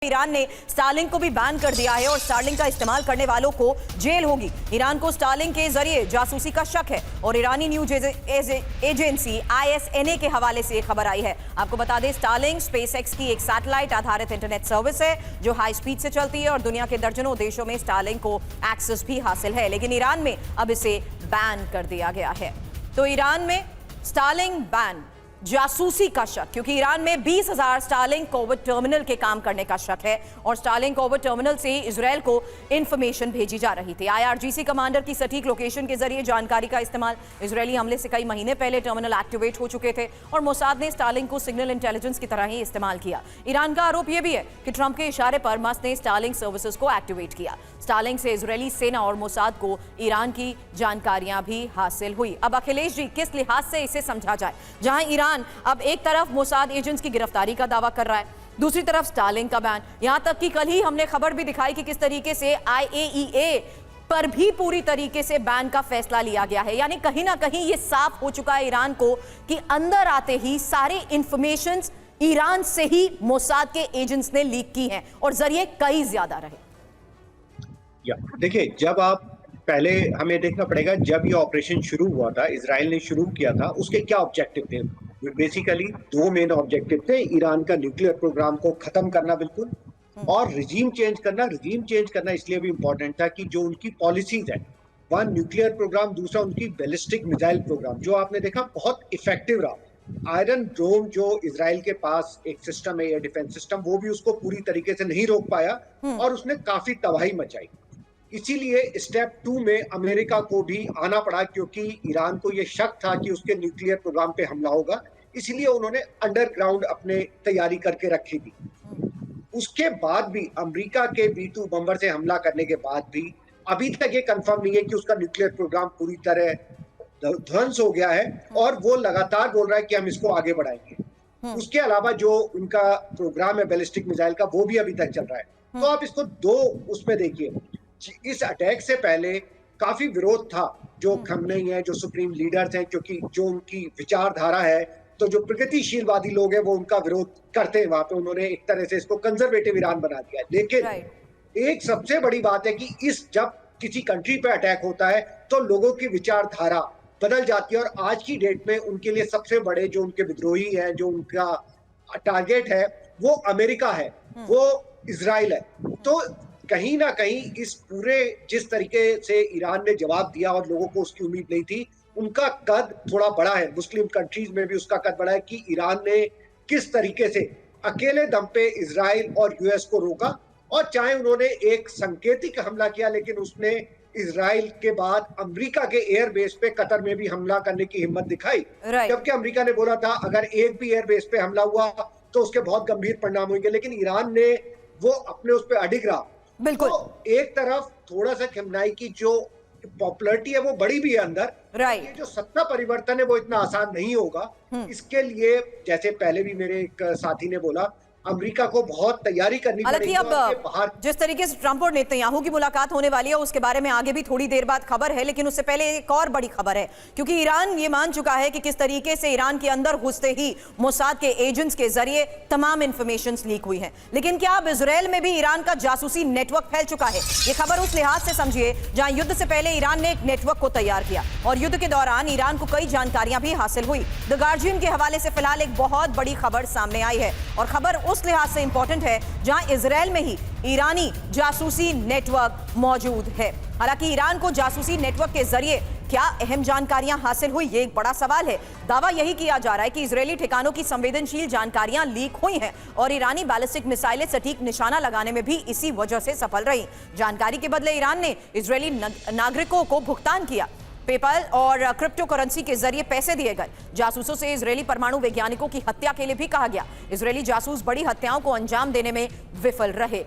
Iran ने Starlink को भी बैन कर दिया है और स्टारलिंक का इस्तेमाल करने वालों को जेल होगी। ईरान को स्टारलिंक के जरिए जासूसी का शक है और ईरानी न्यूज एजेंसी ISNA के हवाले से खबर आई है। आपको बता दें, स्टारलिंक स्पेसएक्स की एक सैटेलाइट आधारित इंटरनेट सर्विस है जो हाई स्पीड से चलती है और दुनिया के दर्जनों देशों में स्टारलिंक को एक्सेस भी हासिल है, लेकिन ईरान में अब इसे बैन कर दिया गया है। तो ईरान में स्टारलिंक बैन, जासूसी का शक, क्योंकि ईरान में 20,000 स्टारलिंक कोवर्ट टर्मिनल के काम करने का शक है और स्टारलिंक कोवर्ट टर्मिनल से इजराइल को इंफॉर्मेशन भेजी जा रही थी। IRGC कमांडर की सटीक लोकेशन के जरिए जानकारी का इस्तेमाल। इजरायली हमले से कई महीने पहले टर्मिनल एक्टिवेट हो चुके थे और मोसाद ने स्टारलिंक को सिग्नल इंटेलिजेंस की तरह ही इस्तेमाल किया। ईरान का आरोप यह भी है कि ट्रंप के इशारे पर मस्क ने स्टारलिंक सर्विसेज को एक्टिवेट किया। स्टारलिंक से इजरायली सेना और मोसाद को ईरान की जानकारियां भी हासिल हुई। अब अखिलेश जी, किस लिहाज से इसे समझा जाए, जहां ईरान अब एक तरफ मोसाद एजेंट्स की गिरफ्तारी का दावा कर रहा है, दूसरी तरफ स्टारलिंक का बैन, यहां तक कि कल ही हमने खबर भी दिखाई कि किस तरीके से IAEA पर भी पूरी तरीके से बैन का फैसला लिया गया है। यानी कहीं ना कहीं ये साफ हो चुका है ईरान को कि अंदर आते ही सारे इंफॉर्मेशंस ईरान से ही मोसाद के एजेंट्स ने लीक की हैं और जरिए कई ज्यादा रहे। देखिए, जब आप पहले हमें देखना पड़ेगा, जब ये ऑपरेशन शुरू हुआ था, इजराइल ने शुरू किया था, उसके क्या ऑब्जेक्टिव थे। बेसिकली दो मेन ऑब्जेक्टिव थे। ईरान का न्यूक्लियर प्रोग्राम को खत्म करना बिल्कुल, और रिजीम चेंज करना। रिजीम चेंज करना इसलिए भी इंपॉर्टेंट था कि जो उनकी पॉलिसीज है, वन न्यूक्लियर प्रोग्राम, दूसरा उनकी बैलिस्टिक मिसाइल प्रोग्राम, जो आपने देखा बहुत इफेक्टिव रहा। आयरन डोम जो इजराइल के पास एक सिस्टम है, एयर डिफेंस सिस्टम, वो भी उसको पूरी तरीके से नहीं रोक पाया और उसने काफी तबाही मचाई। इसीलिए स्टेप 2 में अमेरिका को भी आना पड़ा, क्योंकि ईरान को यह शक था कि उसके न्यूक्लियर प्रोग्राम पे हमला होगा। इसलिए उन्होंने अंडरग्राउंड अपने तैयारी करके रखी थी। उसके बाद भी अमेरिका के B-2 बम्बर से हमला करने के बाद भी अभी तक ये कंफर्म नहीं है कि उसका न्यूक्लियर प्रोग्राम पूरी तरह ध्वंस हो गया है, और वो लगातार बोल रहा है कि हम इसको आगे बढ़ाएंगे। उसके अलावा जो उनका प्रोग्राम है बैलिस्टिक मिसाइल का, वो भी अभी तक चल रहा है। तो आप इसको दो उसमें देखिए। इस अटैक से पहले काफी विरोध था, जो खमनेई है, जो सुप्रीम लीडर्स हैं, क्योंकि जो उनकी विचारधारा है, तो जो प्रगतिशीलवादी लोग हैं वो उनका विरोध करते हैं। वहां पे उन्होंने एक तरह से इसको कंजर्वेटिव ईरान बना दिया। लेकिन एक सबसे बड़ी बात है कि जब किसी कंट्री पे अटैक होता है तो लोगों की विचारधारा बदल जाती है, और आज की डेट में उनके लिए सबसे बड़े जो उनके विद्रोही हैं, जो उनका टारगेट है, वो अमेरिका है, वो इजराइल है। तो कहीं ना कहीं इस पूरे जिस तरीके से ईरान ने जवाब दिया, और लोगों को उसकी उम्मीद नहीं थी, उनका कद थोड़ा बड़ा है। मुस्लिम कंट्रीज में भी उसका कद बड़ा है कि ईरान ने किस तरीके से अकेले दम पे इजराइल और US को रोका। और चाहे उन्होंने एक सांकेतिक हमला किया, लेकिन उसने इजराइल के बाद अमेरिका के एयरबेस पे कतर में भी हमला करने की हिम्मत दिखाई, जबकि अमेरिका ने बोला था अगर एक भी एयरबेस पे हमला हुआ तो उसके बहुत गंभीर परिणाम होंगे। लेकिन ईरान ने वो अपने उस पर अडिग रहा। बिल्कुल। तो एक तरफ थोड़ा सा खिमनाई की जो पॉपुलैरिटी है वो बड़ी भी है अंदर। ये जो सत्ता परिवर्तन है वो इतना आसान नहीं होगा। इसके लिए, जैसे पहले भी मेरे एक साथी ने बोला, अमेरिका को बहुत तैयारी करनी पड़ेगी। अब जिस तरीके से ट्रंप और नेतन्याहू की मुलाकात होने वाली है, उसके बारे में आगे भी थोड़ी देर बाद खबर है, लेकिन उससे पहले एक और बड़ी खबर है, क्योंकि ईरान ये मान चुका है कि किस तरीके से ईरान के अंदर घुसते ही मोसाद के एजेंट्स के जरिए तमाम इंफॉर्मेशन लीक हुई है। लेकिन क्या अब इजराइल में भी ईरान का जासूसी नेटवर्क फैल चुका है? ये खबर उस लिहाज से समझिए जहां युद्ध से पहले ईरान ने एक नेटवर्क को तैयार किया और युद्ध के दौरान ईरान को कई जानकारियां भी हासिल हुई। द गार्जियन के हवाले से फिलहाल एक बहुत बड़ी खबर सामने आई है, और खबर उस लिहाज से इंपॉर्टेंट है जहां इजराइल में ही ईरानी जासूसी नेटवर्क मौजूद है। हालांकि ईरान को जासूसी नेटवर्क के जरिए क्या अहम जानकारियां हासिल हुई, ये एक बड़ा सवाल है। दावा यही किया जा रहा है कि इजरायली ठिकानों की संवेदनशील जानकारियां लीक हुई हैं और ईरानी बैलिस्टिक मिसाइलें सटीक निशाना लगाने में भी इसी वजह से सफल रही। जानकारी के बदले ईरान ने इजरायली नागरिकों को भुगतान किया। पेपल और क्रिप्टो करेंसी के जरिए पैसे दिए गए। जासूसों से इजरायली परमाणु वैज्ञानिकों की हत्या के लिए भी कहा गया। इजरायली जासूस बड़ी हत्याओं को अंजाम देने में विफल रहे।